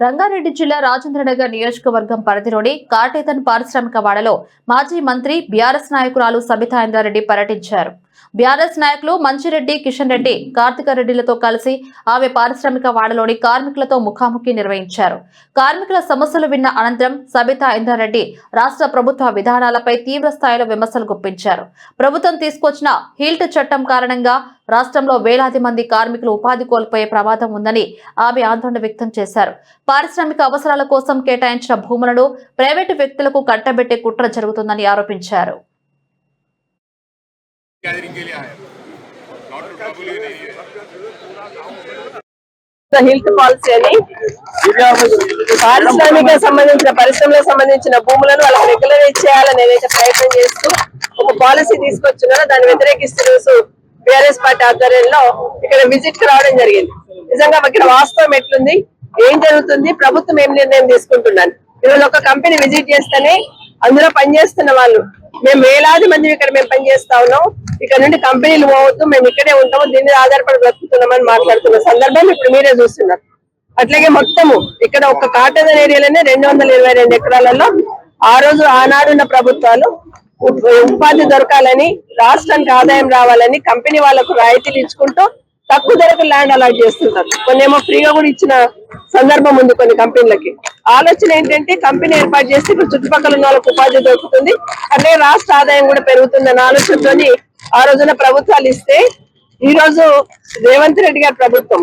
రంగారెడ్డి జిల్లా రాజేంద్రనగర్ నియోజకవర్గం పరిధిలోని కాటేతన్ పారిశ్రామిక వాడలో మాజీ మంత్రి బీఆర్ఎస్ నాయకురాలు సబితా ఇంద్రారెడ్డి పర్యటించారు. బీఆర్ఎస్ నాయకులు మంచిరెడ్డి, కిషన్ రెడ్డి, కార్తిక రెడ్డిలతో కలిసి ఆమె పారిశ్రామిక వాడలోని కార్మికులతో ముఖాముఖి నిర్వహించారు. కార్మికుల సమస్యలు విన్న అనంతరం సబితా ఇంద్రారెడ్డి రాష్ట్ర ప్రభుత్వ విధానాలపై తీవ్ర స్థాయిలో విమర్శలు గుప్పించారు. ప్రభుత్వం తీసుకొచ్చిన హీల్ట్ చట్టం కారణంగా రాష్ట్రంలో వేలాది మంది కార్మికులు ఉపాధి కోల్పోయే ప్రమాదం ఉందని ఆమె ఆందోళన వ్యక్తం చేశారు. పారిశ్రామిక అవసరాల కోసం కేటాయించిన భూములను ప్రైవేటు వ్యక్తులకు కట్టబెట్టే కుట్ర జరుగుతుందని ఆరోపించారు. హెల్త్ పాలసీ అని పారిశ్రామిక సంబంధించిన పరిశ్రమలకు సంబంధించిన భూములను వాళ్ళకి రెగ్యులరైజ్ చేయాలని ఏదైతే ప్రయత్నం చేస్తూ ఒక పాలసీ తీసుకొచ్చున్నారో దాన్ని వ్యతిరేకిస్తూ రోజు బీఆర్ఎస్ పార్టీ ఆధ్వర్యంలో ఇక్కడ విజిట్ కు రావడం జరిగింది. నిజంగా ఇక్కడ వాస్తవం ఎట్లుంది, ఏం జరుగుతుంది, ప్రభుత్వం ఏం నిర్ణయం తీసుకుంటున్నాను. ఈరోజు ఒక కంపెనీ విజిట్ చేస్తేనే అందులో పనిచేస్తున్న వాళ్ళు మేము వేలాది మంది ఇక్కడ మేము పనిచేస్తా ఉన్నాం, ఇక్కడ నుండి కంపెనీలు పోవద్దు, మేము ఇక్కడే ఉంటాము, దీని ఆధారపడి బ్రతుకుతున్నామని మాట్లాడుతున్న సందర్భం ఇప్పుడు మీరే చూస్తున్నారు. అట్లాగే మొత్తము ఇక్కడ ఒక కాటేతన్ ఏరియాలోనే 222 ఎకరాలలో ఆ రోజు ఆనాడున్న ప్రభుత్వాలు ఉపాధి దొరకాలని, రాష్ట్రానికి ఆదాయం రావాలని కంపెనీ వాళ్ళకు రాయితీలు ఇచ్చుకుంటూ తక్కువ ధరకు ల్యాండ్ అలాట్ చేస్తుంటారు. కొన్నేమో ఫ్రీగా కూడా ఇచ్చిన సందర్భం ఉంది కొన్ని కంపెనీలకి. ఆలోచన ఏంటంటే కంపెనీ ఏర్పాటు చేస్తే ఇప్పుడు చుట్టుపక్కల ఉన్న వాళ్ళకి ఉపాధి దొరుకుతుంది, అట్లే రాష్ట్ర ఆదాయం కూడా పెరుగుతుందన్న ఆలోచనతోని ఆ రోజున ప్రభుత్వాలు ఇస్తే ఈ రోజు రేవంత్ రెడ్డి గారి ప్రభుత్వం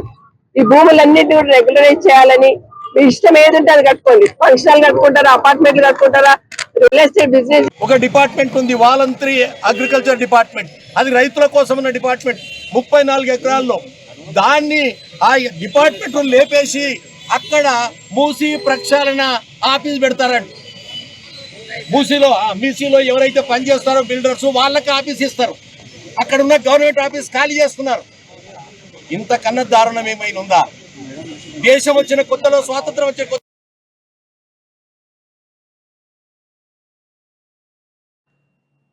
ఈ భూములన్నింటినీ కూడా రెగ్యులరైజ్ చేయాలని, మీ ఇష్టం ఏది ఉంటే అది కట్టుకోండి, ఫంక్షనల్ కట్టుకుంటారా, అపార్ట్మెంట్లు కట్టుకుంటారా, రియల్ ఎస్టేట్ బిజినెస్. ఒక డిపార్ట్మెంట్ ఉంది, వాలంటరీ అగ్రికల్చర్ డిపార్ట్మెంట్, అది రైతుల కోసం ఉన్న డిపార్ట్మెంట్ 34 ఎకరాల్లో. దాన్ని ఆ డిపార్ట్మెంట్ లేపేసి అక్కడ మూసీ ప్రక్షాళన ఆఫీస్ పెడతారంట. మూసీలో ఎవరైతే పనిచేస్తారో బిల్డర్స్ వాళ్ళకి ఆఫీస్ ఇస్తారు, అక్కడ ఉన్న గవర్నమెంట్ ఆఫీస్ ఖాళీ చేస్తున్నారు. ఇంతకన్నా దారుణం ఏమైనా ఉందా? దేశం వచ్చిన కొత్తలో, స్వాతంత్రం వచ్చే